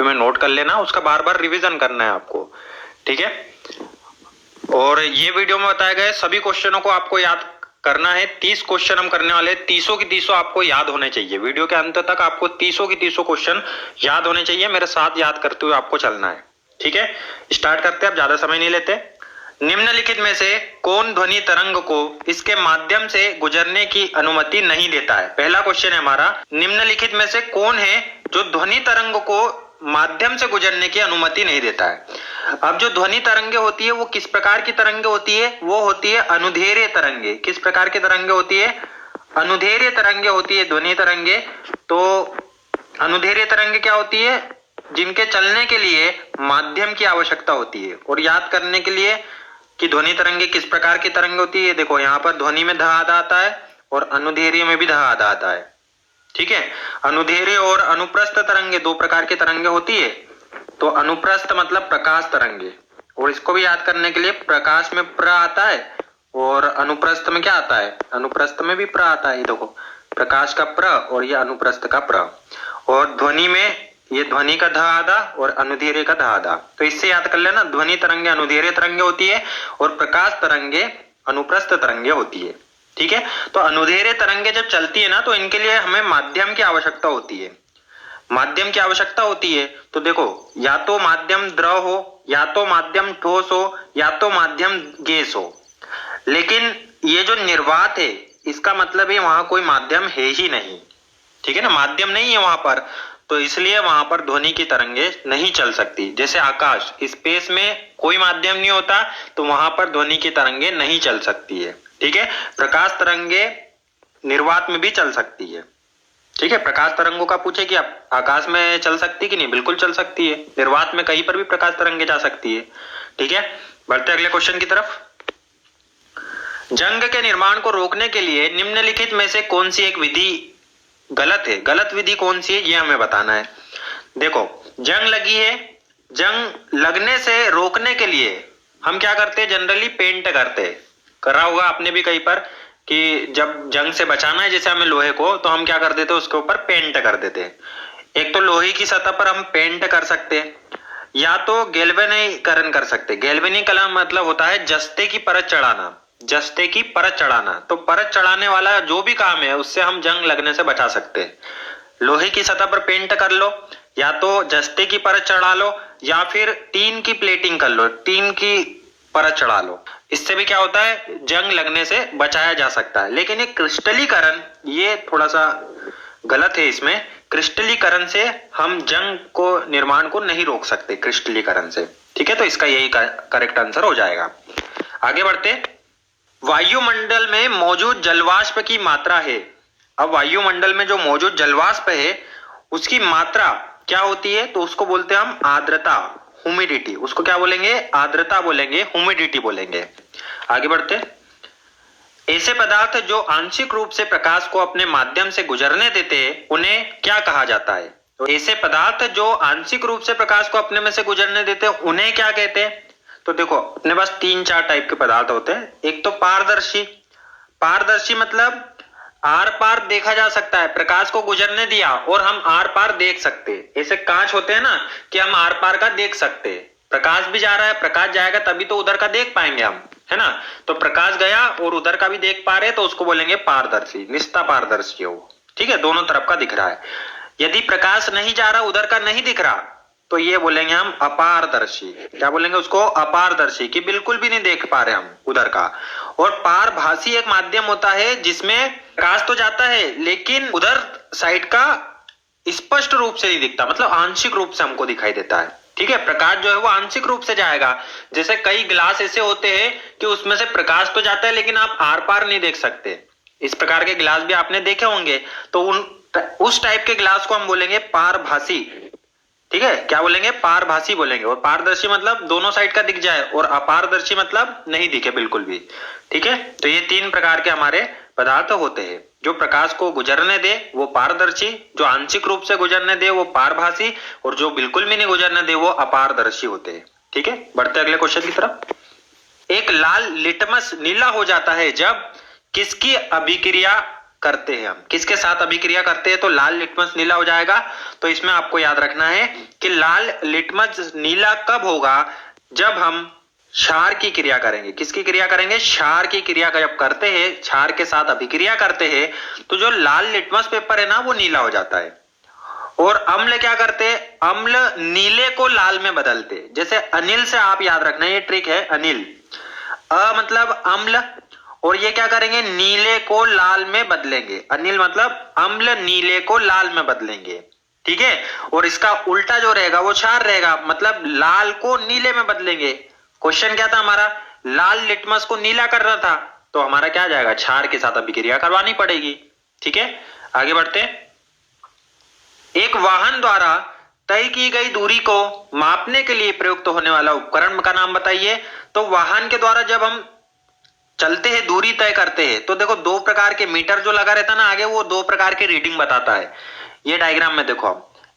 Copy में note कर लेना, उसका बार बार रिवीजन करना है आपको, ठीक है। और ये वीडियो में बताए गए सभी क्वेश्चनों को आपको याद करना है। 30 क्वेश्चन हम करने वाले हैं, 30 की 30 आपको याद होने चाहिए। वीडियो के अंत तक आपको 30 की 30 क्वेश्चन याद होने चाहिए, मेरे साथ याद करते हुए आपको चलना है, ठीक है। स्टार्ट करते हैं, अब ज्यादा समय नहीं लेते। निम्नलिखित में से कौन ध्वनि तरंग को इसके माध्यम से गुजरने की अनुमति नहीं देता है? पहला क्वेश्चन है हमारा, निम्नलिखित में से कौन है जो ध्वनि तरंग को माध्यम से गुजरने की अनुमति नहीं देता है? अब जो ध्वनि तरंगे होती है वो किस प्रकार की तरंगे होती है? वो होती है अनुधेर्य तरंगे। किस प्रकार की तरंगे होती है? अनुधेर्य तरंगे होती है ध्वनि तरंगे। तो अनुधेर्य तरंगे क्या होती है? जिनके चलने के लिए माध्यम की आवश्यकता होती है। और याद करने के लिए कि ध्वनि तरंगे किस प्रकार की तरंग होती है, देखो यहाँ पर ध्वनि में ध आधा आता है और अनुधेर्य में भी ध आधा आता है, ठीक है। अनुधेर्य और अनुप्रस्थ तरंगे दो प्रकार की तरंगे होती है। तो अनुप्रस्थ मतलब प्रकाश तरंगे, और इसको भी याद करने के लिए प्रकाश में प्र आता है और अनुप्रस्थ में क्या आता है? अनुप्रस्थ में भी प्र आता है। देखो प्रकाश का प्र और ये अनुप्रस्थ का प्र। और ध्वनि में ये ध्वनि का ध आधा और अनुधेर्य का ध आधा। तो इससे याद कर लेना, ध्वनि तरंगे अनुधेर्य तरंगे होती है और प्रकाश तरंगे अनुप्रस्थ तरंगे होती है, ठीक है। तो अनुधेर्य तरंगे जब चलती है ना, तो इनके लिए हमें माध्यम की आवश्यकता होती है। माध्यम की आवश्यकता होती है तो देखो, या तो माध्यम द्रव हो, या तो माध्यम ठोस हो, या तो माध्यम गैस हो। लेकिन ये जो निर्वात है इसका मतलब है वहां कोई माध्यम है ही नहीं, ठीक है ना, माध्यम नहीं है वहां पर। तो इसलिए वहां पर ध्वनि की तरंगे नहीं चल सकती। जैसे आकाश, स्पेस में कोई माध्यम नहीं होता तो वहां पर ध्वनि की तरंगे नहीं चल सकती है, ठीक है। प्रकाश तरंगे निर्वात में भी चल सकती है, ठीक है। प्रकाश तरंगों का पूछे कि आप आकाश में चल सकती कि नहीं, बिल्कुल चल सकती है। निर्वात में कहीं पर भी प्रकाश तरंगे जा सकती है, ठीक है। बढ़ते अगले क्वेश्चन की तरफ। जंग के निर्माण को रोकने के लिए निम्नलिखित में से कौन सी एक विधि गलत है? गलत विधि कौन सी है ये हमें बताना है। देखो जंग लगी है, जंग लगने से रोकने के लिए हम क्या करते हैं? जनरली पेंट करते हैं। करा होगा आपने भी कहीं पर कि जब जंग से बचाना है जैसे हमें लोहे को, तो हम क्या कर देते हैं? उसके ऊपर पेंट कर देते हैं। एक तो लोहे की सतह पर हम पेंट कर सकते हैं, या तो गैल्वेनीकरण कर सकते हैं। गैल्वेनीकरण मतलब होता है जस्ते की परत चढ़ाना, जस्ते की परत चढ़ाना। तो परत चढ़ाने वाला जो भी काम है उससे हम जंग लगने से बचा सकते हैं। लोहे की सतह पर पेंट कर लो, या तो जस्ते की परत चढ़ा लो, या फिर टीन की प्लेटिंग कर लो, टीन की परत चढ़ा लो। इससे भी क्या होता है? जंग लगने से बचाया जा सकता है। लेकिन ये क्रिस्टलीकरण ये थोड़ा सा गलत है। इसमें क्रिस्टलीकरण से हम जंग को निर्माण को नहीं रोक सकते, क्रिस्टलीकरण से, ठीक है। तो इसका यही करेक्ट आंसर हो जाएगा। आगे बढ़ते। वायुमंडल में मौजूद जलवाष्प की मात्रा है। अब वायुमंडल में जो मौजूद जलवाष्प है उसकी मात्रा क्या होती है? तो उसको बोलते हैं हम आर्द्रता, ह्यूमिडिटी। उसको क्या बोलेंगे? आर्द्रता बोलेंगे, ह्यूमिडिटी बोलेंगे। आगे बढ़ते। ऐसे पदार्थ जो आंशिक रूप से प्रकाश को अपने माध्यम से गुजरने देते हैं उन्हें क्या कहा जाता है? तो ऐसे पदार्थ जो आंशिक रूप से प्रकाश को अपने में से गुजरने देते हैं उन्हें क्या कहते हैं? तो देखो अपने पास 3-4 टाइप के पदार्थ होते हैं। एक तो पारदर्शी। पारदर्शी मतलब आर पार देखा जा सकता है, प्रकाश को गुजरने दिया और हम आर पार देख सकते हैं। ऐसे कांच होते हैं ना कि हम आर पार का देख सकते हैं। प्रकाश भी जा रहा है, प्रकाश जाएगा तभी तो उधर का देख पाएंगे हम, है ना। तो प्रकाश गया और उधर का भी देख पा रहे तो उसको बोलेंगे पारदर्शी, निस्ता पारदर्शी हो, ठीक है, दोनों तरफ का दिख रहा है। यदि प्रकाश नहीं जा रहा, उधर का नहीं दिख रहा, तो ये बोलेंगे हम अपारदर्शी। क्या बोलेंगे उसको? अपारदर्शी, कि बिल्कुल भी नहीं देख पा रहे हम उधर का। और पारभासी एक माध्यम होता है जिसमें प्रकाश तो जाता है लेकिन उधर साइड का स्पष्ट रूप से नहीं दिखता, मतलब आंशिक रूप से हमको दिखाई देता है, ठीक है। प्रकाश जो है वो आंशिक रूप से जाएगा। जैसे कई ग्लास ऐसे होते हैं कि उसमें से प्रकाश तो जाता है लेकिन आप आर पार नहीं देख सकते। इस प्रकार के ग्लास भी आपने देखे होंगे। तो उस टाइप के ग्लास को हम बोलेंगे पारभासी, ठीक है। क्या बोलेंगे? पारभासी बोलेंगे। और पारदर्शी मतलब दोनों साइड का दिख जाए, और अपारदर्शी मतलब नहीं दिखे बिल्कुल भी, ठीक है। तो ये 3 प्रकार के हमारे पदार्थ होते हैं। जो प्रकाश को गुजरने दे वो पारदर्शी, जो आंशिक रूप से गुजरने दे वो पारभासी, और जो बिल्कुल भी नहीं गुजरने दे वो अपारदर्शी होते हैं, ठीक है। बढ़ते अगले क्वेश्चन की तरफ। एक लाल लिटमस नीला हो जाता है जब किसकी अभिक्रिया करते हैं हम, किसके साथ अभिक्रिया करते हैं, तो लाल लिटमस नीला हो जाएगा। तो इसमें आपको याद रखना है कि लाल लिटमस नीला कब होगा, जब हम क्षार की क्रिया करेंगे। किसकी क्रिया करेंगे, क्षार की क्रिया जब करते हैं, क्षार के साथ अभिक्रिया करते हैं, तो जो लाल लिटमस पेपर है ना वो नीला हो जाता है। और अम्ल क्या करते हैं, अम्ल नीले को लाल में बदलते हैं। जैसे अनिल से आप याद रखना, ये ट्रिक है, अनिल, अ मतलब अम्ल, और ये क्या करेंगे, नीले को लाल में बदलेंगे। अनिल मतलब अम्ल नीले को लाल में बदलेंगे, ठीक है। और इसका उल्टा जो रहेगा वो क्षार रहेगा, मतलब लाल को नीले में बदलेंगे। क्वेश्चन क्या था हमारा, लाल लिटमस को नीला कर रहा था, तो हमारा क्या आ जाएगा, क्षार के साथ अभिक्रिया करवानी पड़ेगी, ठीक है। आगे बढ़ते हैं। एक वाहन द्वारा तय की गई दूरी को मापने के लिए प्रयुक्त होने वाला उपकरण का नाम बताइए। तो वाहन के द्वारा जब हम चलते हैं, दूरी तय करते हैं, तो देखो दो प्रकार के मीटर जो लगा रहता है ना आगे, वो दो प्रकार की रीडिंग बताता है। ये डायग्राम में देखो,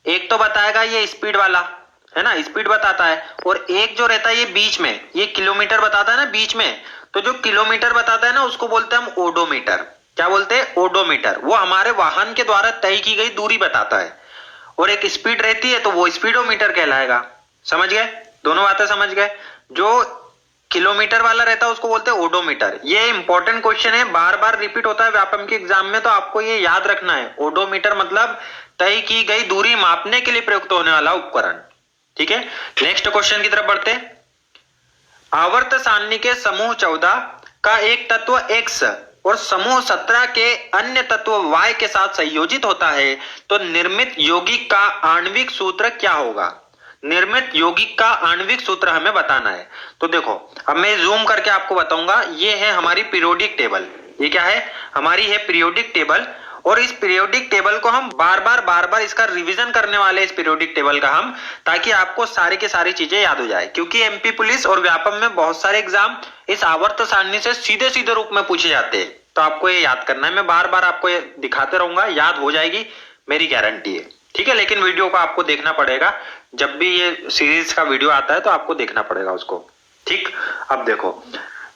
एक तो बताएगा ये स्पीड वाला है ना, स्पीड बताता है, और एक जो रहता है ये बीच में, ये किलोमीटर बताता है ना बीच में। तो जो किलोमीटर बताता है ना उसको बोलते हैं हम ओडोमीटर। क्या बोलते हैं, ओडोमीटर। वो हमारे वाहन के द्वारा तय की गई दूरी बताता है। और एक स्पीड रहती है तो वो स्पीडोमीटर कहलाएगा। समझ गए, दोनों बातें समझ गए। जो किलोमीटर वाला रहता है उसको बोलते हैं ओडोमीटर। ये इंपॉर्टेंट क्वेश्चन है, बार बार रिपीट होता है व्यापम के एग्जाम में, तो आपको ये याद रखना है। ओडोमीटर मतलब तय की गई दूरी मापने के लिए प्रयुक्त होने वाला उपकरण, ठीक है। नेक्स्ट क्वेश्चन की तरफ बढ़ते हैं। आवर्त सारणी के समूह 14 का एक तत्व X और समूह 17 के अन्य तत्व Y के साथ संयोजित होता है, तो निर्मित यौगिक का आणविक सूत्र क्या होगा। निर्मित यौगिक का आणविक सूत्र हमें बताना है। तो देखो अब मैं जूम करके आपको बताऊंगा। ये है हमारी पीरियोडिक टेबल। ये क्या है, हमारी है पीरियोडिक टेबल। और इस पीरियोडिक टेबल को हम बार बार इसका रिवीजन करने वाले, इस पीरियोडिक टेबल का हम, ताकि आपको सारी की सारी चीजें याद हो जाए। क्योंकि एमपी पुलिस और व्यापम में बहुत सारे एग्जाम इस आवर्त सारणी से सीधे सीधे रूप में पूछे जाते हैं, तो आपको ये याद करना है। मैं बार बार आपको ये दिखाते रहूंगा, याद हो जाएगी, मेरी गारंटी है, ठीक है। लेकिन वीडियो को आपको देखना पड़ेगा, जब भी ये सीरीज का वीडियो आता है तो आपको देखना पड़ेगा उसको, ठीक। अब देखो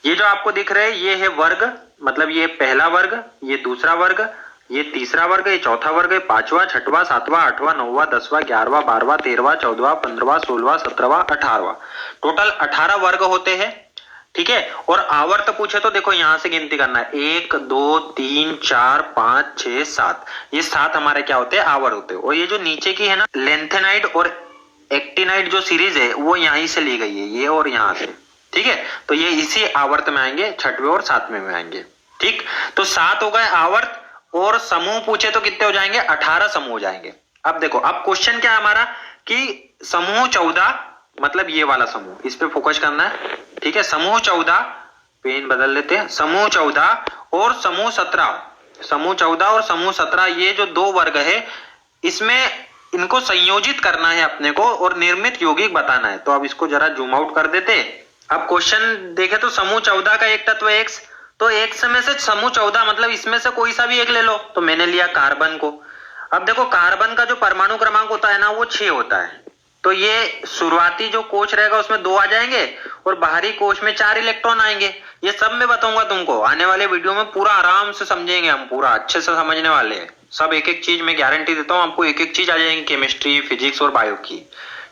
ये जो आपको दिख रहे हैं ये है वर्ग, मतलब ये पहला वर्ग, ये दूसरा वर्ग, ये तीसरा वर्ग, ये चौथा वर्ग, ये पांचवा, छठवां, सातवां, आठवां, नौवां, 10वां, 11वां, 12वां, 13वां, 14वां, 15वां, 16वां, 17वां, 18वां, टोटल 18 वर्ग होते हैं, ठीक है। और आवर्त पूछे तो देखो यहां से गिनती करना है, 1 2 3 4 5 6 7, ये 7 हमारे क्या होते हैं, आवर्त होते हैं। और ये जो नीचे की है ना लेंथेनाइड और एक्टिनाइड जो सीरीज है वो यहीं से ली गई है, ये और यहां से, ठीक है। तो ये इसी आवर्त में आएंगे, छठवें और सातवें में आएंगे, ठीक। तो 7 हो गए आवर्त, और समूह पूछे तो कितने हो जाएंगे, 18 समूह हो जाएंगे। अब देखो अब क्वेश्चन क्या है हमारा कि समूह 14 मतलब ये वाला समूह, इस पे फोकस करना है, ठीक है। समूह 14, पेन बदल लेते हैं, समूह 14 और समूह 17, समूह 14 और समूह 17 ये जो दो वर्ग है इसमें इनको संयोजित करना है अपने को और निर्मित यौगिक बताना है। तो अब इसको जरा जूम आउट कर देते। अब क्वेश्चन देखे तो समूह 14 का एक तत्व X, तो X में से समूह 14 मतलब इसमें से कोई सा भी एक ले लो, तो मैंने लिया कार्बन को। अब देखो कार्बन का जो परमाणु क्रमांक होता है ना वो 6 होता है, तो ये शुरुआती जो कोश रहेगा उसमें 2 आ जाएंगे और बाहरी कोश में 4 इलेक्ट्रॉन आएंगे। ये सब मैं बताऊंगा तुमको आने वाले वीडियो में, पूरा आराम से समझेंगे हम, पूरा अच्छे से समझने वाले हैं सब। एक एक चीज मैं गारंटी देता हूँ आपको, एक एक चीज आ जाएगी, केमिस्ट्री, फिजिक्स और बायो की,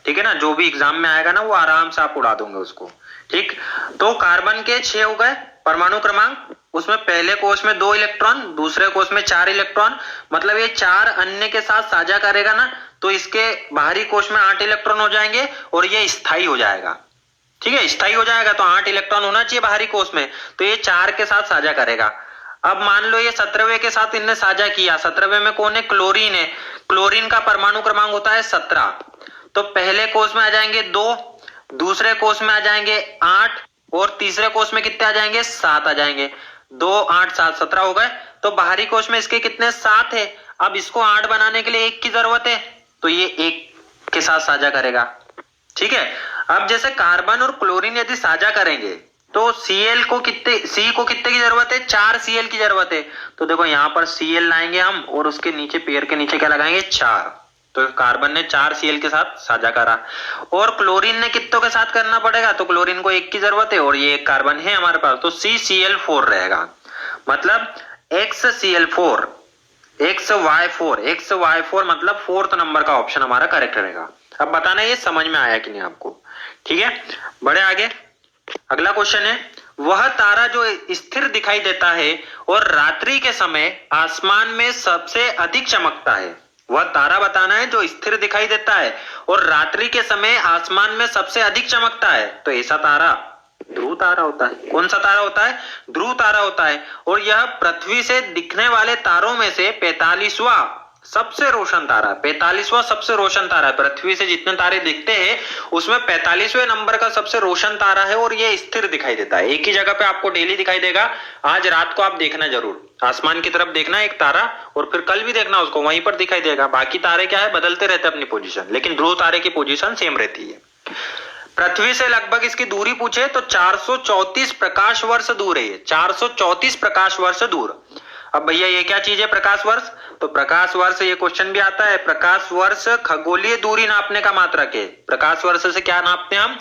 ठीक है ना। जो भी एग्जाम में आएगा ना वो आराम से आप उड़ा दोगे उसको, ठीक। तो कार्बन के 6 हो गए परमाणु क्रमांक, उसमें पहले कोश में 2 इलेक्ट्रॉन, दूसरे कोश में 4 इलेक्ट्रॉन, मतलब ये 4 अन्य के साथ साझा करेगा ना, तो इसके बाहरी कोश में 8 इलेक्ट्रॉन हो जाएंगे और ये स्थायी हो जाएगा, ठीक है। स्थायी हो जाएगा तो 8 इलेक्ट्रॉन होना चाहिए बाहरी कोश में, तो ये 4 के साथ साझा करेगा। अब मान लो ये 17वें के साथ इनने साझा किया, 17वें में कौन है, क्लोरीन है। क्लोरीन का परमाणु क्रमांक होता है 17, तो पहले कोश में आ जाएंगे 2, दूसरे कोश में आ जाएंगे 8 और तीसरे कोश में कितने आ जाएंगे, 7 आ जाएंगे। 2 8 7 17 हो गए। तो बाहरी कोश में इसके कितने, 7 है। अब इसको 8 बनाने के लिए 1 की जरूरत है, तो ये 1 के साथ साझा करेगा, ठीक है। अब जैसे कार्बन और क्लोरीन यदि साझा करेंगे तो Cl को कितने, C को कितने की जरूरत है, 4 Cl की जरूरत है। तो देखो यहां पर Cl लाएंगे हम और उसके नीचे पेयर के नीचे क्या लगाएंगे, 4। तो कार्बन ने 4 Cl के साथ साझा करा। और क्लोरीन ने कितनों के साथ करना पड़ेगा, तो क्लोरीन को 1 की जरूरत है और ये एक कार्बन है हमारे पास, तो CCl4 रहेगा। मतलब XCl4 XY4 मतलब 4th नंबर का ऑप्शन हमारा करेक्ट रहेगा। अब बताना ये समझ में आया कि नहीं आपको, ठीक है। बढ़े आगे, अगला क्वेश्चन है, वह तारा जो स्थिर दिखाई देता है और रात्रि के समय आसमान में सबसे अधिक चमकता है। वह तारा बताना है जो स्थिर दिखाई देता है और रात्रि के समय आसमान में सबसे अधिक चमकता है। तो ऐसा तारा ध्रुव तारा होता है। कौन सा तारा होता है? ध्रुव तारा होता है। और यह पृथ्वी से दिखने वाले तारों में से 45वां सबसे रोशन तारा, 45वां सबसे रोशन तारा है। पृथ्वी से जितने तारे दिखते हैं उसमें 45वें नंबर का सबसे रोशन तारा है और यह स्थिर दिखाई देता है। एक ही जगह पे आपको डेली दिखाई देगा। आज रात को आप देखना जरूर, आसमान की तरफ देखना एक तारा, और फिर कल भी देखना उसको, वहीं पर दिखाई देगा। बाकी तारे क्या है, बदलते रहते अपनी पोजीशन, लेकिन ध्रुव तारे की पोजीशन सेम रहती है। पृथ्वी से लगभग इसकी दूरी पूछे तो 434 प्रकाश वर्ष दूर है ये, 434 प्रकाश वर्ष दूर। अब भैया ये क्या चीज है प्रकाश वर्ष? तो प्रकाश वर्ष ये क्वेश्चन भी आता है, प्रकाश वर्ष खगोलीय दूरी नापने का मात्रक है। प्रकाश वर्ष से क्या नापते हैं हम?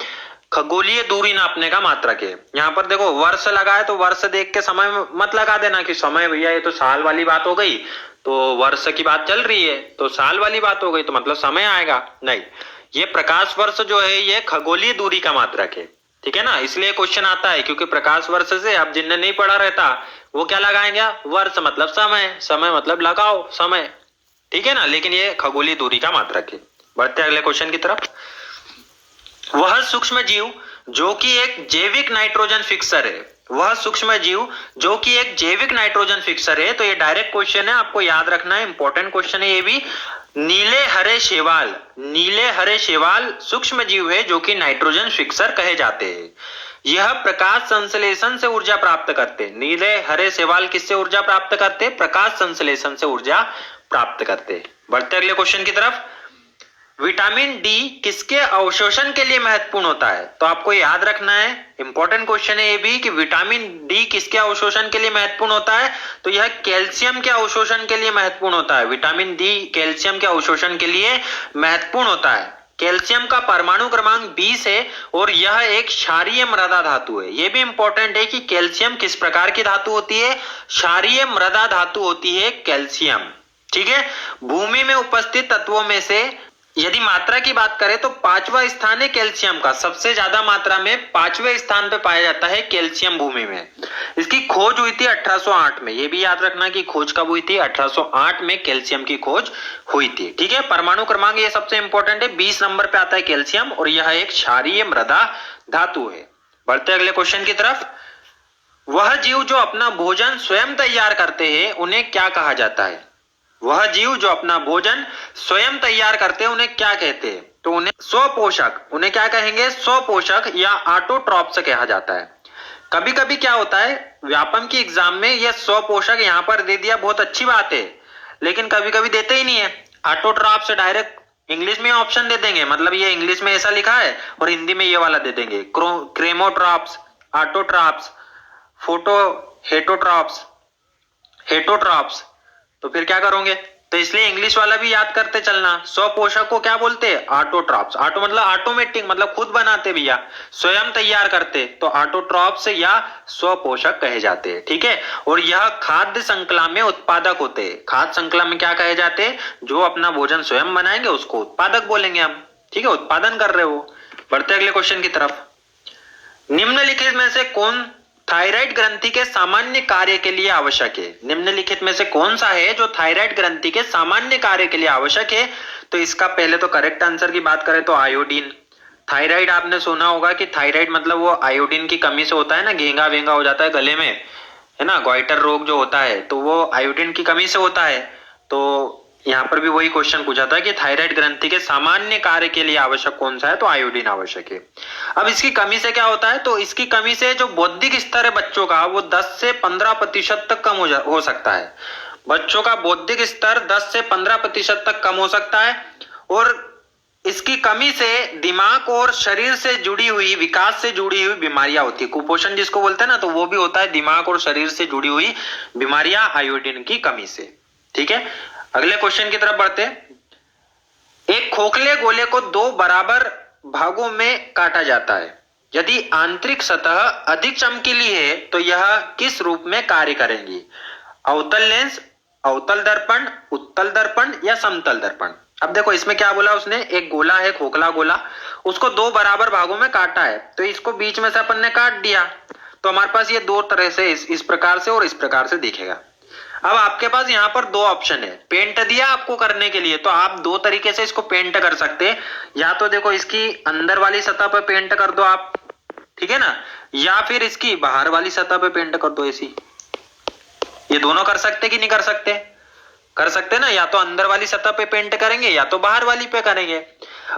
खगोलीय दूरी नापने का मात्रक है। यहाँ पर देखो वर्ष लगा है तो वर्ष देख के समय मत लगा देना कि समय भैया ये तो साल वाली बात हो गई, तो वर्ष की बात चल रही है तो साल वाली बात हो गई तो मतलब समय आएगा, नहीं। ये प्रकाश वर्ष जो है ये खगोलीय दूरी का मात्रक है, ठीक है ना। इसलिए क्वेश्चन आता है क्योंकि प्रकाश वर्ष से अब जिनने नहीं पढ़ा रहता वो क्या लगाएंगे, वर्ष मतलब समय, समय मतलब लगाओ समय, ठीक है ना। लेकिन ये खगोलीय दूरी का मात्रक है। बढ़ते अगले क्वेश्चन की तरफ। वह सूक्ष्म जीव जो कि एक जैविक नाइट्रोजन फिक्सर है, वह सूक्ष्म जीव जो कि एक जैविक नाइट्रोजन फिक्सर है। तो ये डायरेक्ट क्वेश्चन है, आपको याद रखना है, इंपॉर्टेंट क्वेश्चन है ये भी। नीले हरे शैवाल, नीले हरे शैवाल सूक्ष्म जीव है जो कि नाइट्रोजन फिक्सर कहे जाते हैं। यह प्रकाश संश्लेषण से ऊर्जा प्राप्त करते। नीले हरे शैवाल किससे ऊर्जा प्राप्त करते? प्रकाश संश्लेषण से ऊर्जा प्राप्त करते। बढ़ते अगले क्वेश्चन की तरफ। विटामिन डी किसके अवशोषण के लिए महत्वपूर्ण होता है? तो आपको याद रखना है, इंपॉर्टेंट क्वेश्चन है ये भी, कि विटामिन डी किसके अवशोषण के लिए महत्वपूर्ण होता है? तो यह कैल्शियम के अवशोषण के लिए महत्वपूर्ण होता है। विटामिन डी कैल्शियम के अवशोषण के लिए महत्वपूर्ण होता है। कैल्शियम का परमाणु क्रमांक 20 है और यह एक क्षारीय मृदा धातु है। यह भी इंपॉर्टेंट है कि कैल्शियम किस प्रकार की धातु होती है? क्षारीय मृदा धातु होती है कैल्शियम, ठीक है। भूमि में उपस्थित तत्वों में से यदि मात्रा की बात करें तो 5वां स्थान है कैल्शियम का, सबसे ज्यादा मात्रा में 5वें स्थान पे पाया जाता है कैल्शियम भूमि में। इसकी खोज हुई थी 1808 में, ये भी याद रखना कि खोज कब हुई थी? 1808 में कैल्शियम की खोज हुई थी, ठीक है। परमाणु क्रमांक ये सबसे इंपॉर्टेंट है, 20 नंबर पे आता है कैल्शियम और यह एक क्षारीय मृदा धातु है। बढ़ते अगले क्वेश्चन की तरफ। वह जीव जो अपना भोजन स्वयं तैयार करते हैं उन्हें क्या कहा जाता है? वह जीव जो अपना भोजन स्वयं तैयार करते हैं उन्हें क्या कहते हैं? तो उन्हें स्वपोषक, उन्हें क्या कहेंगे? स्वपोषक या ऑटोट्रॉप्स कहा जाता है। कभी कभी क्या होता है व्यापम की एग्जाम में यह स्वपोषक यहां पर दे दिया, बहुत अच्छी बात है, लेकिन कभी कभी देते ही नहीं है। ऑटोट्रॉप्स डायरेक्ट इंग्लिश में ऑप्शन दे देंगे, मतलब ये इंग्लिश में ऐसा लिखा है और हिंदी में ये वाला दे देंगे, क्रेमोट्रॉप्स, ऑटोट्रॉप्स, फोटो हेटोट्रॉप्स, हेटोट्रॉप्स। तो फिर क्या करोगे? तो इसलिए इंग्लिश वाला भी याद करते चलना। स्वपोषक को क्या बोलते हैं? ऑटोट्रॉप्स। ऑटो मतलब ऑटोमेटिक, मतलब खुद बनाते भैया, स्वयं तैयार करते, तो ऑटोट्रॉप्स या स्वपोषक कहे जाते हैं, ठीक है। और यह खाद्य श्रृंखला में उत्पादक होते हैं। खाद्य श्रृंखला में क्या कहे जाते हैं? जो अपना भोजन स्वयं बनाएंगे उसको उत्पादक बोलेंगे हम, ठीक है, उत्पादन कर रहे हो। बढ़ते अगले क्वेश्चन की तरफ। निम्नलिखित में से कौन थायराइड ग्रंथि के सामान्य कार्य के लिए आवश्यक है? निम्नलिखित में से कौन सा है जो थायराइड ग्रंथि के सामान्य कार्य के लिए आवश्यक है? तो इसका पहले तो करेक्ट आंसर की बात करें तो आयोडीन। थायराइड आपने सुना होगा कि थायराइड मतलब वो आयोडीन की कमी से होता है ना, घेंगा वेंगा हो जाता है गले में, है ना, ग्वाइटर रोग जो होता है, तो वो आयोडीन की कमी से होता है। तो यहाँ पर भी वही क्वेश्चन पूछा था कि थायराइड ग्रंथि के सामान्य कार्य के लिए आवश्यक कौन सा है? तो आयोडीन आवश्यक है। अब इसकी कमी से क्या होता है? तो इसकी कमी से जो बौद्धिक स्तर है बच्चों का वो 10 से 15% तक कम हो सकता है। बच्चों का बौद्धिक स्तर 10 से 15% तक कम हो सकता है। और इसकी कमी से दिमाग और शरीर से जुड़ी हुई, विकास से जुड़ी हुई बीमारियां होती है। कुपोषण जिसको बोलते हैं ना, तो वो भी होता है दिमाग और शरीर से जुड़ी हुई बीमारियां आयोडीन की कमी से, ठीक है। अगले क्वेश्चन की तरफ बढ़ते हैं। एक खोखले गोले को 2 बराबर भागों में काटा जाता है। यदि आंतरिक सतह अधिक चमकीली है तो यह किस रूप में कार्य करेंगी? अवतल लेंस, अवतल दर्पण, उत्तल दर्पण या समतल दर्पण। अब देखो इसमें क्या बोला उसने, एक गोला है, खोखला गोला, उसको दो बराबर भागों में काटा है, तो इसको बीच में से अपन ने काट दिया, तो हमारे पास ये दो तरह से इस प्रकार से और इस प्रकार से दिखेगा। अब आपके पास यहाँ पर दो ऑप्शन है, पेंट दिया आपको करने के लिए, तो आप दो तरीके से इसको पेंट कर सकते हैं। या तो देखो इसकी अंदर वाली सतह पर पेंट कर दो आप, ठीक है ना, या फिर इसकी बाहर वाली सतह पे पेंट कर दो ऐसी। ये दोनों कर सकते कि नहीं कर सकते? कर सकते ना, या तो अंदर वाली सतह पे पेंट करेंगे या तो बाहर वाली पे करेंगे।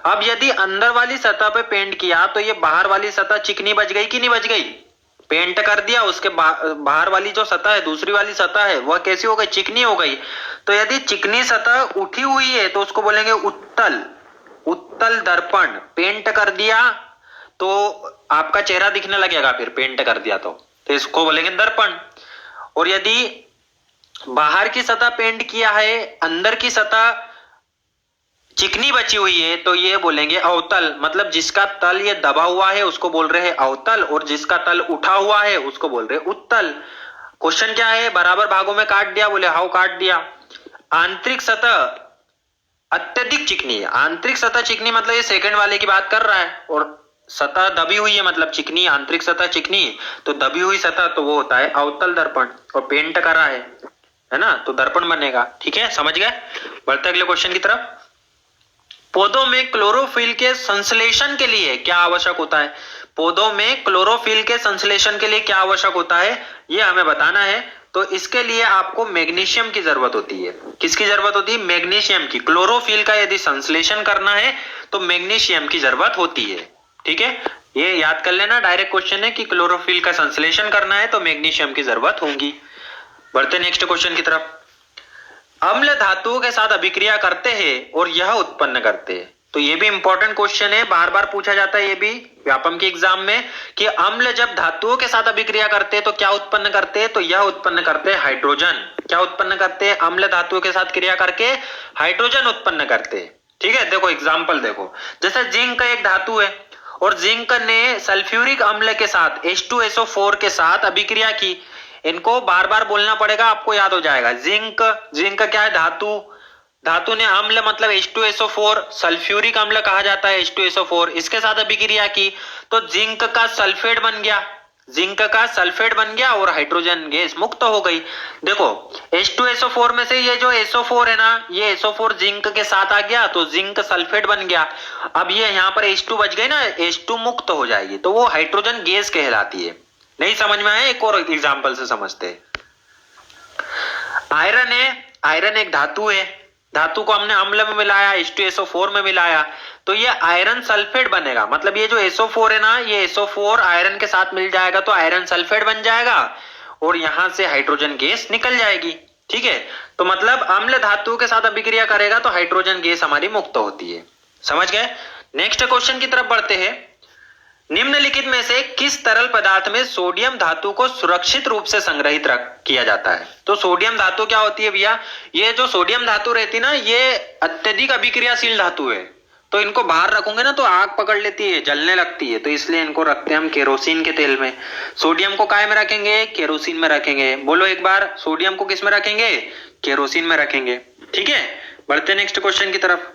अब यदि अंदर वाली सतह पे पेंट किया तो ये बाहर वाली सतह चिकनी बच गई कि नहीं बच गई? पेंट कर दिया, उसके बाहर वाली जो सतह है, दूसरी वाली सतह है, वह कैसी हो गई? चिकनी हो गई। तो यदि चिकनी सतह उठी हुई है तो उसको बोलेंगे उत्तल, उत्तल दर्पण। पेंट कर दिया तो आपका चेहरा दिखने लगेगा, फिर पेंट कर दिया तो इसको बोलेंगे दर्पण। और यदि बाहर की सतह पेंट किया है, अंदर की सतह चिकनी बची हुई है, तो ये बोलेंगे अवतल। मतलब जिसका तल ये दबा हुआ है उसको बोल रहे हैं अवतल, और जिसका तल उठा हुआ है उसको बोल रहे हैं उत्तल। क्वेश्चन क्या है? बराबर भागों में काट दिया, बोले हाउ काट दिया। आंतरिक सतह अत्यधिक चिकनी है, आंतरिक सतह चिकनी मतलब ये सेकंड वाले की बात कर रहा है, और सतह दबी हुई है मतलब चिकनी, आंतरिक सतह चिकनी, तो दबी हुई सतह तो वो होता है अवतल दर्पण, और पेंट करा है ना, तो दर्पण बनेगा। ठीक है, समझ गए? बढ़ते अगले क्वेश्चन की तरफ। पौधों में क्लोरोफिल के संश्लेषण के लिए क्या आवश्यक होता है? पौधों में क्लोरोफिल के संश्लेषण के लिए क्या आवश्यक होता है, ये हमें बताना है। तो इसके लिए आपको मैग्नीशियम की जरूरत होती है। किसकी जरूरत होती है? मैग्नीशियम की। क्लोरोफिल का यदि संश्लेषण करना है तो मैग्नीशियम की जरूरत होती है। ठीक है, ये याद कर लेना, डायरेक्ट क्वेश्चन है कि क्लोरोफिल का संश्लेषण करना है तो मैग्नीशियम की जरूरत होगी। बढ़ते नेक्स्ट क्वेश्चन की तरफ। अम्ल धातुओं के साथ अभिक्रिया करते हैं और यह उत्पन्न करते हैं। तो ये भी इंपॉर्टेंट क्वेश्चन है, बार बार पूछा जाता है ये भी व्यापम के एग्जाम में, कि अम्ल जब धातुओं के साथ अभिक्रिया करते हैं तो क्या उत्पन्न करते हैं? तो यह उत्पन्न करते हैं हाइड्रोजन। क्या उत्पन्न करते हैं? अम्ल धातुओं के साथ क्रिया करके हाइड्रोजन उत्पन्न करते हैं। ठीक है, देखो एग्जाम्पल देखो, जैसे जिंक एक धातु है और जिंक ने सल्फ्यूरिक अम्ल के साथ H2SO4 के साथ अभिक्रिया की। इनको बार बार बोलना पड़ेगा, आपको याद हो जाएगा। जिंक, जिंक क्या है? धातु। धातु ने अम्ल मतलब H2SO4, सल्फ्यूरिक अम्ल कहा जाता है H2SO4, इसके साथ अभिक्रिया की तो जिंक का सल्फेट बन गया, जिंक का सल्फेट बन गया और हाइड्रोजन गैस मुक्त हो गई। देखो H2SO4 में से ये जो SO4 है ना, ये SO4 जिंक के साथ आ गया तो जिंक सल्फेट बन गया। अब ये यहाँ पर H2 बच गई ना, H2 मुक्त हो जाएगी तो वो हाइड्रोजन गैस कहलाती है। नहीं समझ में आया? एक और एग्जांपल से समझते हैं। आयरन है, आयरन एक धातु है, धातु को हमने अम्ल में मिलाया, H2SO4 में मिलाया तो ये आयरन सल्फेट बनेगा। मतलब ये जो SO4 है ना, ये SO4 आयरन के साथ मिल जाएगा तो आयरन सल्फेट बन जाएगा और यहां से हाइड्रोजन गैस निकल जाएगी। ठीक है, तो मतलब अम्ल धातु के साथ अभिक्रिया करेगा तो हाइड्रोजन गैस हमारी मुक्त होती है। समझ गए? नेक्स्ट क्वेश्चन की तरफ बढ़ते हैं। निम्नलिखित में से किस तरल पदार्थ में सोडियम धातु को सुरक्षित रूप से संग्रहित किया जाता है? तो सोडियम धातु क्या होती है भैया? ये जो सोडियम धातु रहती ना, ये अत्यधिक अभिक्रियाशील धातु है, तो इनको बाहर रखोगे ना तो आग पकड़ लेती है, जलने लगती है, तो इसलिए इनको रखते हैं हम केरोसिन के तेल में। सोडियम को काय में रखेंगे? केरोसिन में रखेंगे। बोलो एक बार, सोडियम को किस में रखेंगे? केरोसिन में रखेंगे। ठीक है, बढ़ते नेक्स्ट क्वेश्चन की तरफ।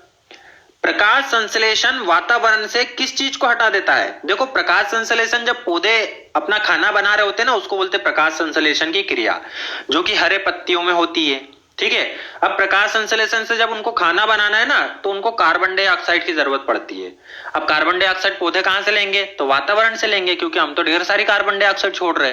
प्रकाश संश्लेषण वातावरण से किस चीज को हटा देता है? देखो प्रकाश संश्लेषण, जब पौधे अपना खाना बना रहे होते हैं ना, उसको बोलते हैं प्रकाश संश्लेषण की क्रिया, जो कि हरे पत्तियों में होती है। ठीक है, अब प्रकाश संश्लेषण से जब उनको खाना बनाना है ना, तो उनको कार्बन डाइऑक्साइड की जरूरत पड़ती है। अब कार्बन डाइऑक्साइड पौधे कहां से लेंगे? तो वातावरण से लेंगे, क्योंकि हम तो ढेर सारी कार्बन डाइऑक्साइड छोड़ रहे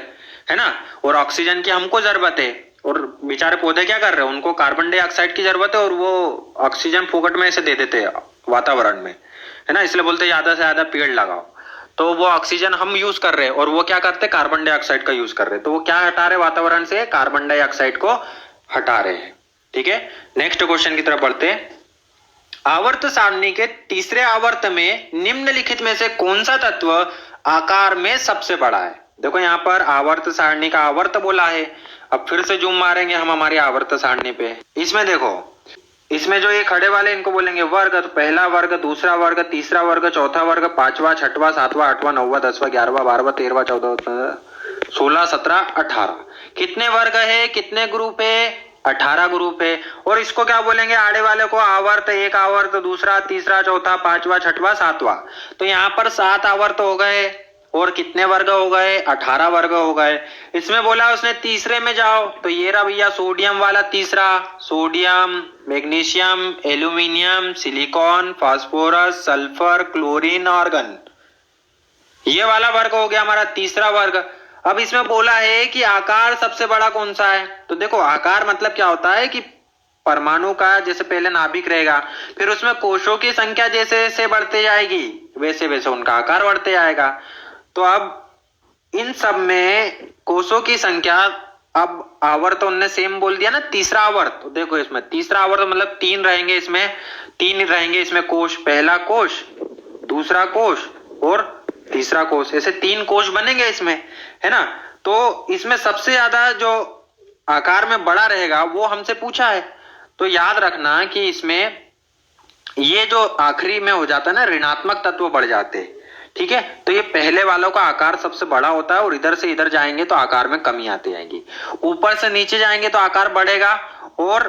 है ना, और ऑक्सीजन की हमको जरूरत है, और बेचारे पौधे क्या कर रहे हैं? उनको कार्बन डाइऑक्साइड की जरूरत है और वो ऑक्सीजन फोकट में ऐसे दे देते हैं वातावरण में, है ना, इसलिए बोलते हैं ज्यादा से ज्यादा पेड़ लगाओ। तो वो ऑक्सीजन हम यूज कर रहे हैं और वो क्या करते हैं? कार्बन डाइऑक्साइड का यूज कर रहे हैं, तो वो क्या हटा रहे हैं वातावरण से? कार्बन डाइऑक्साइड को हटा रहे हैं। ठीक है, नेक्स्ट क्वेश्चन की तरफ बढ़ते हैं। आवर्त सारणी के तीसरे आवर्त में निम्नलिखित में से कौन सा तत्व आकार में सबसे बड़ा है? देखो यहाँ पर आवर्त सारणी का आवर्त बोला है। अब फिर से जूम मारेंगे हम हमारी आवर्त सारणी पे। इसमें देखो, इसमें जो ये खड़े वाले इनको बोलेंगे वर्ग। तो पहला वर्ग, दूसरा वर्ग, तीसरा वर्ग, चौथा वर्ग, पांचवा, छठवां, सातवां, आठवां, नौवां, 10वां, 11वां, 12वां, 13वां, 14वां, 16, 17, 18। कितने वर्ग है? कितने ग्रुप है? 18 ग्रुप है। और इसको क्या बोलेंगे, आड़े वाले को आवर्त, एक आवर्त, दूसरा, तीसरा, चौथा, पांचवा, छठवां, सातवां। तो यहाँ पर 7 आवर्त हो गए और कितने वर्ग हो गए, 18 वर्ग हो गए। इसमें बोला उसने तीसरे में जाओ, तो ये रहा भैया सोडियम वाला तीसरा, sodium, magnesium, aluminium, silicon, phosphorus, sulphur, chlorine, argon, ये वाला वर्ग हो गया हमारा तीसरा वर्ग। अब इसमें बोला है कि आकार सबसे बड़ा कौन सा है। तो देखो आकार मतलब क्या होता है कि परमाणु का जैसे पहले नाभिक रहेगा, फिर उसमें कोशों की संख्या जैसे जैसे बढ़ते जाएगी वैसे वैसे उनका आकार बढ़ते जाएगा। तो अब इन सब में कोशों की संख्या, अब आवर्त उनने सेम बोल दिया ना, तीसरा आवर्त। तो देखो इसमें तीसरा आवर्त मतलब 3 रहेंगे, इसमें 3 रहेंगे इसमें कोश, पहला कोश, दूसरा कोश और तीसरा कोश, ऐसे 3 कोश बनेंगे इसमें, है ना। तो इसमें सबसे ज्यादा जो आकार में बड़ा रहेगा वो हमसे पूछा है। तो याद रखना कि इसमें ये जो आखिरी में हो जाता है ना, ऋणात्मक तत्व बढ़ जाते हैं, ठीक है। तो ये पहले वालों का आकार सबसे बड़ा होता है और इधर से इधर जाएंगे तो आकार में कमी आती जाएगी। ऊपर से नीचे जाएंगे तो आकार बढ़ेगा और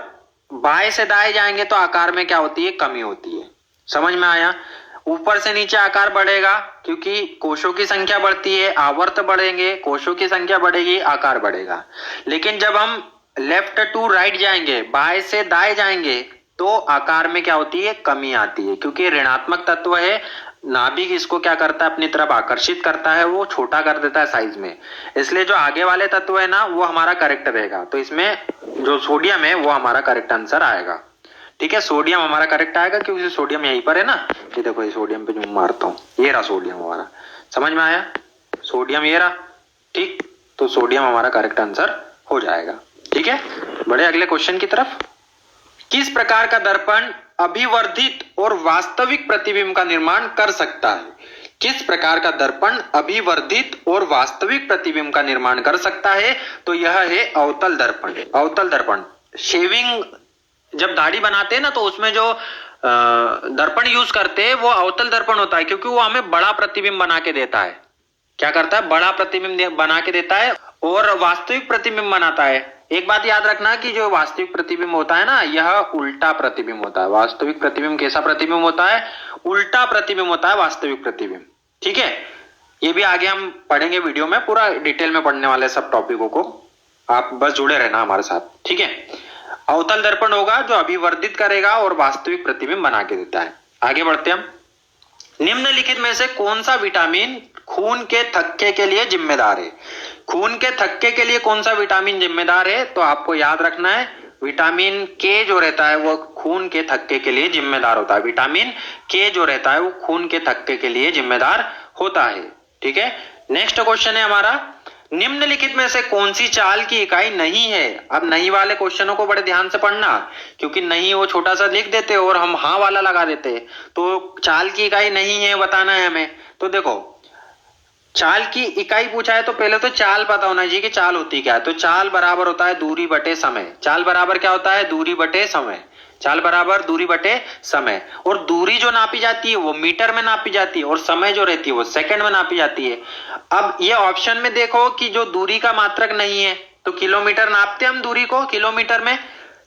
बाएं से दाएं जाएंगे तो आकार में क्या होती है, कमी होती है। समझ में आया। ऊपर से नीचे आकार बढ़ेगा क्योंकि कोशों की संख्या बढ़ती है, आवर्त बढ़ेंगे, कोशों की संख्या बढ़ेगी, आकार बढ़ेगा। लेकिन जब हम लेफ्ट टू राइट जाएंगे, बाएं से दाएं जाएंगे, तो आकार में क्या होती है, कमी आती है, क्योंकि ऋणात्मक तत्व है। नाभिक इसको क्या करता है, अपनी तरफ आकर्षित करता है, वो छोटा कर देता है साइज में। इसलिए जो आगे वाले तत्व है ना वो हमारा करेक्ट रहेगा। तो इसमें जो सोडियम है वो हमारा करेक्ट आंसर आएगा, ठीक है। सोडियम हमारा करेक्ट आएगा क्योंकि सोडियम यहीं पर है ना। ये देखो ये सोडियम पे जो मारता हूँ, ये रहा सोडियम हमारा, समझ में आया। सोडियम ये रहा, ठीक। तो सोडियम हमारा करेक्ट आंसर हो जाएगा, ठीक है। बढ़े अगले क्वेश्चन की तरफ। किस प्रकार का दर्पण अभिवर्धित और वास्तविक प्रतिबिंब का निर्माण कर सकता है। किस प्रकार का दर्पण अभिवर्धित और वास्तविक प्रतिबिंब का निर्माण कर सकता है। तो यह है अवतल दर्पण। अवतल दर्पण, शेविंग जब दाढ़ी बनाते हैं ना तो उसमें जो दर्पण यूज करते हैं वो अवतल दर्पण होता है, क्योंकि वो हमें बड़ा प्रतिबिंब बना के देता है। क्या करता है, बड़ा प्रतिबिंब बना के देता है और वास्तविक प्रतिबिंब बनाता है। एक बात याद रखना कि जो वास्तविक प्रतिबिंब होता है ना, यह उल्टा प्रतिबिंब होता है। वास्तविक प्रतिबिंब कैसा प्रतिबिंब होता है, उल्टा प्रतिबिंब होता है वास्तविक प्रतिबिंब, ठीक है। ये भी आगे हम पढ़ेंगे वीडियो में, पूरा डिटेल में पढ़ने वाले सब टॉपिकों को, आप बस जुड़े रहना हमारे साथ, ठीक है। अवतल दर्पण होगा जो अभिवर्धित करेगा और वास्तविक प्रतिबिंब बना के देता है। आगे बढ़ते हम। निम्नलिखित में से कौन सा विटामिन खून के थक्के के लिए जिम्मेदार है। खून के थक्के के लिए कौन सा विटामिन जिम्मेदार है। तो आपको याद रखना है विटामिन के जो रहता है वो खून के थक्के के लिए जिम्मेदार होता है। विटामिन के जो रहता है वो खून के थक्के के लिए जिम्मेदार होता है, ठीक है। नेक्स्ट क्वेश्चन है हमारा, निम्नलिखित में से कौन सी चाल की इकाई नहीं है। अब नहीं वाले क्वेश्चनों को बड़े ध्यान से पढ़ना, क्योंकि नहीं वो छोटा सा लिख देते और हम हाँ वाला लगा देते। तो चाल की इकाई नहीं है बताना है हमें। तो देखो चाल की इकाई पूछा है तो पहले तो चाल पता होना चाहिए कि चाल होती क्या है। तो चाल बराबर होता है दूरी बटे समय। चाल बराबर क्या होता है, दूरी बटे समय। चाल बराबर दूरी बटे समय। और दूरी जो नापी जाती है वो मीटर में नापी जाती है और समय जो रहती है वो सेकंड में नापी जाती है। अब ये ऑप्शन में देखो कि जो दूरी का मात्रक नहीं है तो किलोमीटर नापते हम दूरी को, किलोमीटर में,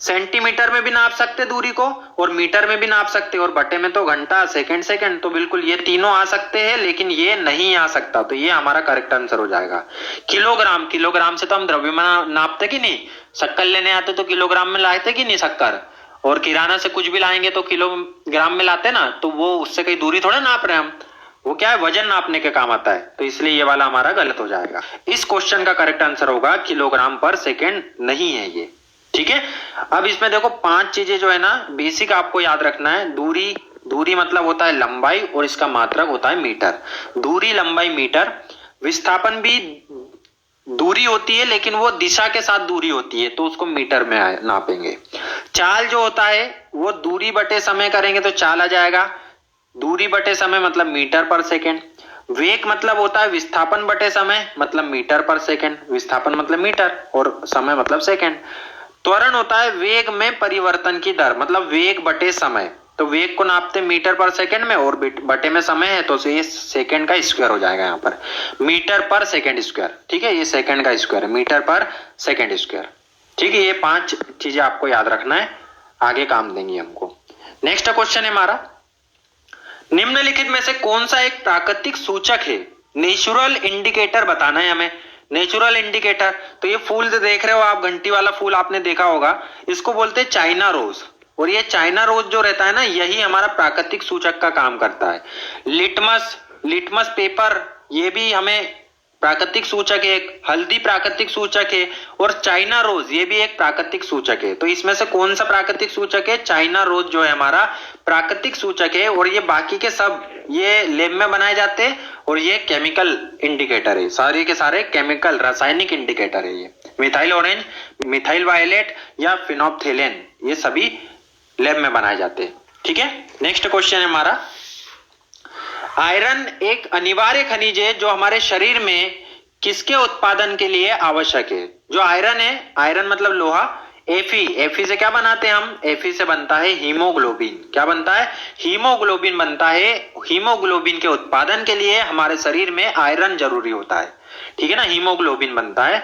सेंटीमीटर में भी नाप सकते दूरी को और मीटर में भी नाप सकते, और बटे में तो घंटा, सेकंड, सेकंड। तो बिल्कुल ये तीनों आ सकते हैं लेकिन ये नहीं आ सकता। तो ये हमारा करेक्ट आंसर हो जाएगा। किलोग्राम, किलोग्राम से तो हम द्रव्यमान नापते कि नहीं। शक्कर लेने आते तो किलोग्राम में लाते कि नहीं शक्कर, और किराना से कुछ भी लाएंगे तो किलोग्राम में लाते ना। तो वो उससे कहीं दूरी थोड़ा नाप रहे हम, वो क्या है, वजन नापने के काम आता है। तो इसलिए ये वाला हमारा गलत हो जाएगा। इस क्वेश्चन का करेक्ट आंसर होगा किलोग्राम पर सेकेंड नहीं है ये, ठीक है। अब इसमें देखो 5 चीजें जो है ना बेसिक आपको याद रखना है। दूरी, दूरी मतलब होता है लंबाई और इसका मात्रक होता है मीटर। दूरी, लंबाई, मीटर। विस्थापन भी दूरी होती है लेकिन वो दिशा के साथ दूरी होती है तो उसको मीटर में नापेंगे। चाल जो होता है वो दूरी बटे समय करेंगे तो चाल आ जाएगा। दूरी बटे समय मतलब मीटर पर सेकेंड। वेग मतलब होता है विस्थापन बटे समय मतलब मीटर पर सेकेंड। विस्थापन मतलब मीटर और समय मतलब सेकेंड। त्वरण होता है वेग में परिवर्तन की दर मतलब वेग बटे समय। तो वेग को नापते मीटर पर सेकंड में और बटे में समय है तो ये सेकंड का स्क्वायर हो जाएगा यहाँ पर, मीटर पर सेकंड स्क्वायर, ठीक है। ये सेकंड का स्क्वायर है, मीटर पर सेकंड स्क्वायर। ठीक है, ये 5 चीजें आपको याद रखना है, आगे काम देंगी हमको। नेक्स्ट क्वेश्चन है हमारा, निम्नलिखित में से कौन सा एक प्राकृतिक सूचक है? नेचुरल इंडिकेटर बताना है हमें। नेचुरल इंडिकेटर, तो ये फूल जो देख रहे हो आप, घंटी वाला फूल आपने देखा होगा, इसको बोलते हैं चाइना रोज। और ये चाइना रोज जो रहता है ना, यही हमारा प्राकृतिक सूचक का काम करता है। लिटमस पेपर, ये भी हमें प्राकृतिक सूचक है। हल्दी प्राकृतिक सूचक है, और चाइना रोज ये भी एक प्राकृतिक सूचक है। तो इसमें से कौन सा प्राकृतिक सूचक है? चाइना रोज जो है हमारा प्राकृतिक सूचक है। और ये बाकी के सब ये लैब में बनाए जाते हैं, और ये केमिकल इंडिकेटर है, सारे के सारे केमिकल रासायनिक इंडिकेटर है। ये मिथाइल ऑरेंज, मिथाइल वायलेट या फिनोप्थेलेन, ये सभी लैब में बनाए जाते हैं। ठीक है, नेक्स्ट क्वेश्चन है हमारा, आयरन एक अनिवार्य खनिज है जो हमारे शरीर में किसके उत्पादन के लिए आवश्यक है? जो आयरन है, आयरन मतलब लोहा, एफी से क्या बनाते हैं हम? एफी से बनता है हीमोग्लोबिन। क्या बनता है? हीमोग्लोबिन बनता है। हीमोग्लोबिन के उत्पादन के लिए हमारे शरीर में आयरन जरूरी होता है। ठीक है ना, हीमोग्लोबिन बनता है,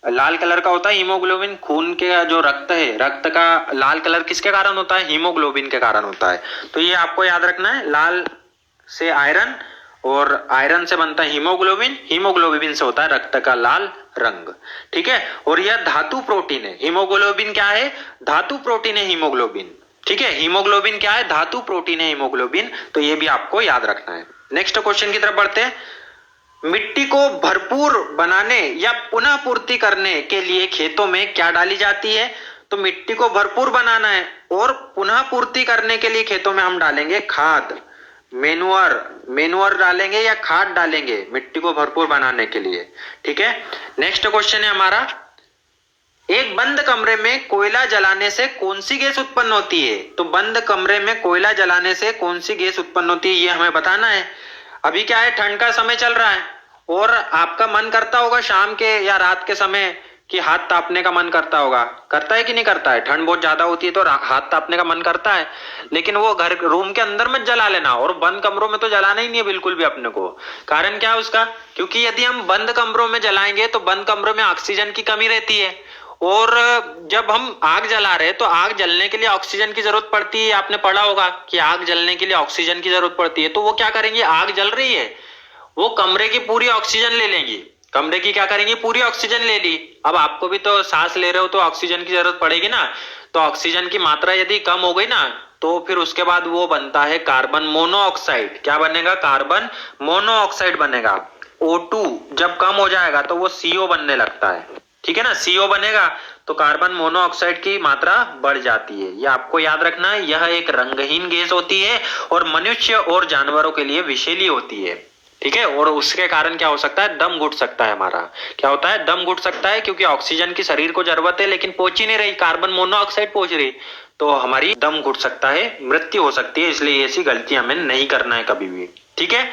लाल कलर का होता है हीमोग्लोबिन। खून के जो रक्त है, रक्त का लाल कलर किसके कारण होता है? हीमोग्लोबिन के कारण होता है। तो ये आपको याद रखना है, लाल से आयरन, और आयरन से बनता है हीमोग्लोबिन, हीमोग्लोबिन से होता है रक्त का लाल रंग। ठीक है, और यह धातु प्रोटीन है। हीमोग्लोबिन क्या है? धातु प्रोटीन है हीमोग्लोबिन। ठीक है, हीमोग्लोबिन क्या है? धातु प्रोटीन है हीमोग्लोबिन। तो ये भी आपको याद रखना है। नेक्स्ट क्वेश्चन की तरफ बढ़ते हैं, मिट्टी को भरपूर बनाने या पुनः पूर्ति करने के लिए खेतों में क्या डाली जाती है? तो मिट्टी को भरपूर बनाना है और पुनः पूर्ति करने के लिए खेतों में हम डालेंगे खाद, मेनुअर डालेंगे या खाद डालेंगे मिट्टी को भरपूर बनाने के लिए। ठीक है, नेक्स्ट क्वेश्चन है हमारा, एक बंद कमरे में कोयला जलाने से कौन सी गैस उत्पन्न होती है? तो बंद कमरे में कोयला जलाने से कौन सी गैस उत्पन्न होती है, ये हमें बताना है। अभी क्या है, ठंड का समय चल रहा है, और आपका मन करता होगा शाम के या रात के समय कि हाथ तापने का मन करता होगा। करता है कि नहीं करता है? ठंड बहुत ज्यादा होती है तो हाथ तापने का मन करता है, लेकिन वो घर रूम के अंदर मत जला लेना, और बंद कमरों में तो जलाना ही नहीं है बिल्कुल भी अपने को। कारण क्या है उसका? क्योंकि यदि हम बंद कमरों में जलाएंगे तो बंद कमरों में ऑक्सीजन की कमी रहती है, और जब हम आग जला रहे हैं तो आग जलने के लिए ऑक्सीजन की जरूरत पड़ती है। आपने पढ़ा होगा कि आग जलने के लिए ऑक्सीजन की जरूरत पड़ती है। तो वो क्या करेंगे, आग जल रही है, वो कमरे की पूरी ऑक्सीजन ले लेंगी। कमरे की क्या करेंगी? पूरी ऑक्सीजन ले ली। अब आपको भी तो सांस ले रहे हो तो ऑक्सीजन की जरूरत पड़ेगी ना। तो ऑक्सीजन की मात्रा यदि कम हो गई ना, तो फिर उसके बाद वो बनता है कार्बन मोनोऑक्साइड। क्या बनेगा? कार्बन मोनोऑक्साइड बनेगा। O2 जब कम हो जाएगा तो वो CO बनने लगता है। ठीक है ना, CO बनेगा तो कार्बन मोनोऑक्साइड की मात्रा बढ़ जाती है। ये आपको याद रखना है, यह एक रंगहीन गैस होती है और मनुष्य और जानवरों के लिए विषैली होती है। ठीक है, और उसके कारण क्या हो सकता है? दम घुट सकता है हमारा। क्या होता है? दम घुट सकता है, क्योंकि ऑक्सीजन की शरीर को जरूरत है लेकिन पहुंच ही नहीं रही, कार्बन मोनोऑक्साइड पहुंच रही, तो हमारी दम घुट सकता है, मृत्यु हो सकती है। इसलिए ऐसी गलती हमें नहीं करना है कभी भी। ठीक है,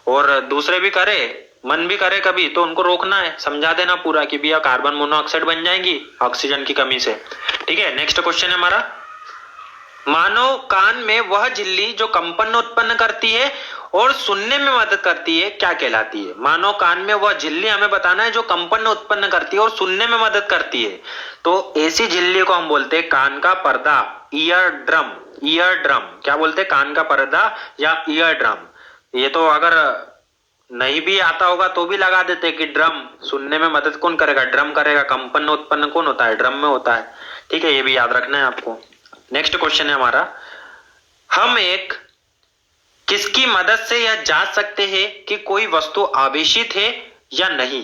और दूसरे भी करे, मन भी करे कभी, तो उनको रोकना है, समझा देना पूरा कि भैया कार्बन मोनोऑक्साइड बन जाएंगी ऑक्सीजन की कमी से। ठीक है, नेक्स्ट क्वेश्चन है हमारा, मानव कान में वह झिल्ली जो कंपन उत्पन्न करती है और सुनने में मदद करती है, क्या कहलाती है? मानव कान में वह झिल्ली हमें बताना है जो कंपन उत्पन्न करती है और सुनने में मदद करती है। तो ऐसी झिल्ली को हम बोलते हैं कान का पर्दा, ईयर ड्रम। ईयर ड्रम क्या बोलते हैं? कान का पर्दा या ईयर ड्रम। ये तो अगर नहीं भी आता होगा तो भी लगा देते कि ड्रम, सुनने में मदद कौन करेगा? ड्रम करेगा। कंपन उत्पन्न कौन होता है? ड्रम में होता है। ठीक है, ये भी याद रखना है आपको। नेक्स्ट क्वेश्चन है हमारा, हम एक किसकी मदद से यह जांच सकते हैं कि कोई वस्तु आवेशित है या नहीं?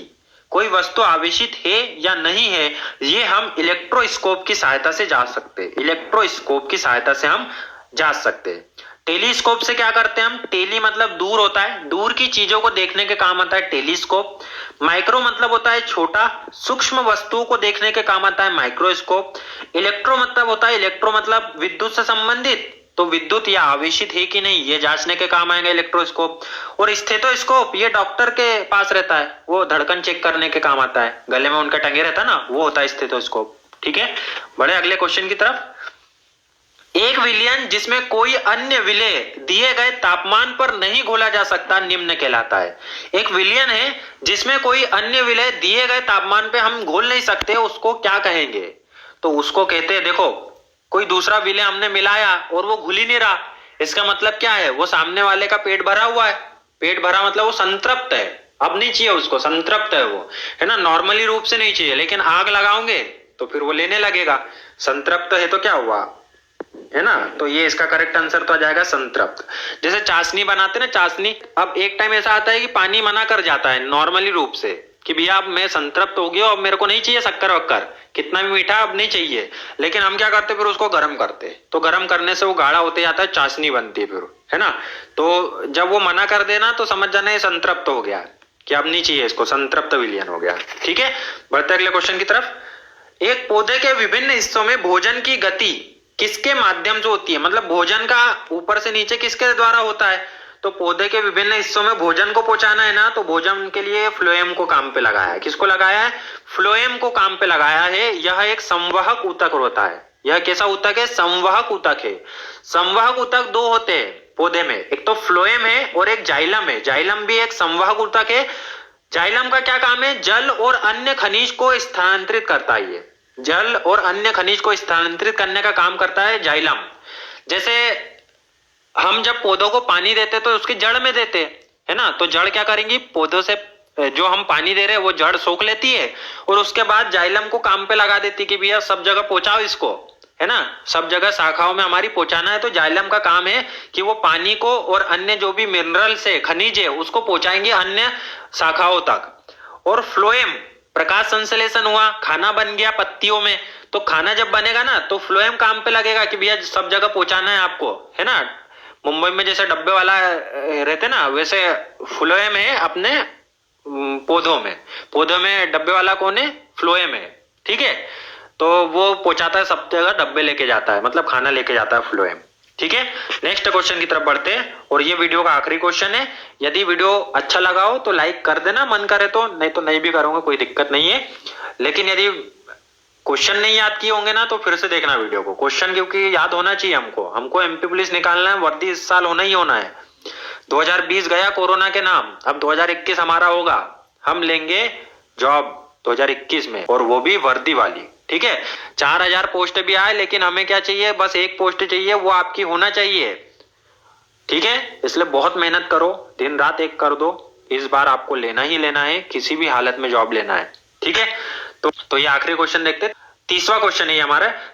कोई वस्तु आवेशित है या नहीं है, ये हम इलेक्ट्रोस्कोप की सहायता से जांच सकते हैं। इलेक्ट्रोस्कोप की सहायता से हम जांच सकते हैं। टेलीस्कोप से क्या करते हैं हम? टेली मतलब दूर होता है, दूर की चीजों को देखने के काम आता है टेलीस्कोप। माइक्रो मतलब होता है छोटा, सूक्ष्म वस्तुओं को देखने के काम आता है माइक्रोस्कोप। इलेक्ट्रो मतलब होता है, इलेक्ट्रो मतलब विद्युत से संबंधित, तो विद्युत या आवेशित है कि नहीं ये जांचने के काम आएगा इलेक्ट्रोस्कोप। और स्टेथोस्कोप ये डॉक्टर के पास रहता है, वो धड़कन चेक करने के काम आता है, गले में उनका टंगे रहता है ना, वो होता है स्टेथोस्कोप। ठीक है, बढ़े अगले क्वेश्चन की तरफ। एक विलयन जिसमें कोई अन्य विलय दिए गए तापमान पर नहीं घोला जा सकता निम्न कहलाता है। एक विलयन है जिसमें कोई अन्य विलय दिए गए तापमान पे हम घोल नहीं सकते, उसको क्या कहेंगे? तो उसको कहते हैं, देखो कोई दूसरा विलय हमने मिलाया और वो घुल ही नहीं रहा, इसका मतलब क्या है, वो सामने वाले का पेट भरा हुआ है। पेट भरा मतलब वो संतृप्त है, अब नहीं चाहिए उसको, संतृप्त है वो, है ना, नॉर्मली रूप से नहीं चाहिए, लेकिन आग लगाओगे तो फिर वो लेने लगेगा। संतृप्त है तो क्या हुआ, है ना, तो ये इसका करेक्ट आंसर तो आ जाएगा संतृप्त। जैसे चाशनी बनाते ना, चाशनी, अब एक टाइम ऐसा आता है कि पानी मना कर जाता है नॉर्मली रूप से कि भैया अब मैं संतृप्त हो गया, अब मेरे को नहीं चाहिए शक्कर वक्कर, कितना भी मीठा अब नहीं चाहिए, लेकिन हम क्या करते, फिर उसको गर्म करते, तो गर्म करने से वो गाढ़ा होते जाता है, चाशनी बनती है फिर, है ना। तो जब वो मना कर देना तो समझ जाना ये संतृप्त हो गया, कि अब नहीं चाहिए इसको, संतृप्त विलयन हो गया। ठीक है, बढ़ते अगले क्वेश्चन की तरफ। एक पौधे के विभिन्न हिस्सों में भोजन की गति किसके माध्यम से होती है, मतलब भोजन का ऊपर से नीचे किसके द्वारा होता है, तो पौधे के विभिन्न हिस्सों में भोजन को पहुंचाना है ना, तो भोजन के लिए फ्लोएम को काम पे लगाया है। किसको लगाया है, फ्लोएम को काम पे लगाया है। यह एक संवहक ऊतक होता है। यह कैसा ऊतक है, संवहक ऊतक है। संवहक ऊतक दो होते हैं पौधे में, एक तो फ्लोएम है और एक जाइलम है। जाइलम भी एक संवहक ऊतक है। जाइलम का क्या काम है, जल और अन्य खनिज को स्थानांतरित करता है। ये जल और अन्य खनिज को स्थानांतरित करने का काम करता है जाइलम। जैसे हम जब पौधों को पानी देते तो उसकी जड़ में देते, है ना, तो जड़ क्या करेंगी, पौधों से जो हम पानी दे रहे हैं वो जड़ सोख लेती है और उसके बाद जाइलम को काम पे लगा देती कि भैया सब जगह पहुंचाओ इसको, है ना, सब जगह शाखाओं में हमारी पहुंचाना है। तो जाइलम का काम है कि वो पानी को और अन्य जो भी मिनरल्स है, खनिज है, उसको पहुंचाएंगे अन्य शाखाओं तक। और फ्लोएम, प्रकाश संश्लेषण हुआ, खाना बन गया पत्तियों में, तो खाना जब बनेगा ना तो फ्लोएम काम पे लगेगा कि भैया सब जगह पहुंचाना है आपको, है ना। मुंबई में जैसे डब्बे वाला रहते ना, वैसे फ्लोएम है अपने पौधों में डब्बे वाला कौन है, फ्लोएम है। ठीक है, तो वो पहुंचाता है सब जगह, डब्बे लेके जाता है, मतलब खाना लेके जाता है फ्लोएम। ठीक है, नेक्स्ट क्वेश्चन की तरफ बढ़ते हैं और ये वीडियो का आखिरी क्वेश्चन है। यदि वीडियो अच्छा लगा हो तो लाइक कर देना, मन करे तो, नहीं तो नहीं भी करूंगा, कोई दिक्कत नहीं है। लेकिन यदि क्वेश्चन नहीं याद किए होंगे ना तो फिर से देखना वीडियो को, क्वेश्चन क्योंकि याद होना चाहिए हमको एमपी पुलिस निकालना है, वर्दी इस साल होना ही होना है। 2020 गया कोरोना के नाम, अब 2021 हमारा होगा, हम लेंगे जॉब 2021 में, और वो भी वर्दी वाली। ठीक है, 4000 पोस्ट भी आए, लेकिन हमें क्या चाहिए, बस एक पोस्ट चाहिए, वो आपकी होना चाहिए। ठीक है, इसलिए बहुत मेहनत करो, दिन रात एक कर दो, इस बार आपको लेना ही लेना है, किसी भी हालत में जॉब लेना है। ठीक है, तो ये आखिरी क्वेश्चन देखते हैं। तीसरा क्वेश्चन है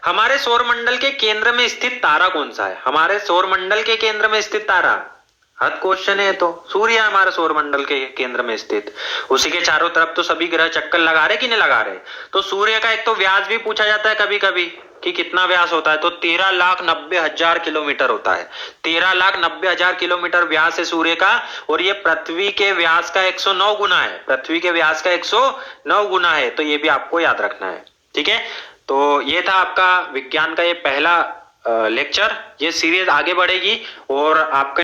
हमारे सौरमंडल के केंद्र में स्थित तारा कौन सा है। हमारे सौरमंडल के केंद्र में स्थित तारा, हद क्वेश्चन है, तो सूर्य है हमारे सौरमंडल के केंद्र में स्थित। उसी के चारों तरफ तो सभी ग्रह चक्कर लगा रहे कि नहीं लगा रहे। तो सूर्य का एक तो व्यास भी पूछा जाता है कभी कभी कि कितना व्यास होता है, तो 13,90,000 किलोमीटर होता है। 13,90,000 किलोमीटर व्यास है सूर्य का, और ये पृथ्वी के व्यास का 109 गुना है। पृथ्वी के व्यास का 109 गुना है, तो ये भी आपको याद रखना है। ठीक है, तो ये था आपका विज्ञान का ये पहला लेक्चर। ये सीरीज आगे बढ़ेगी और आपका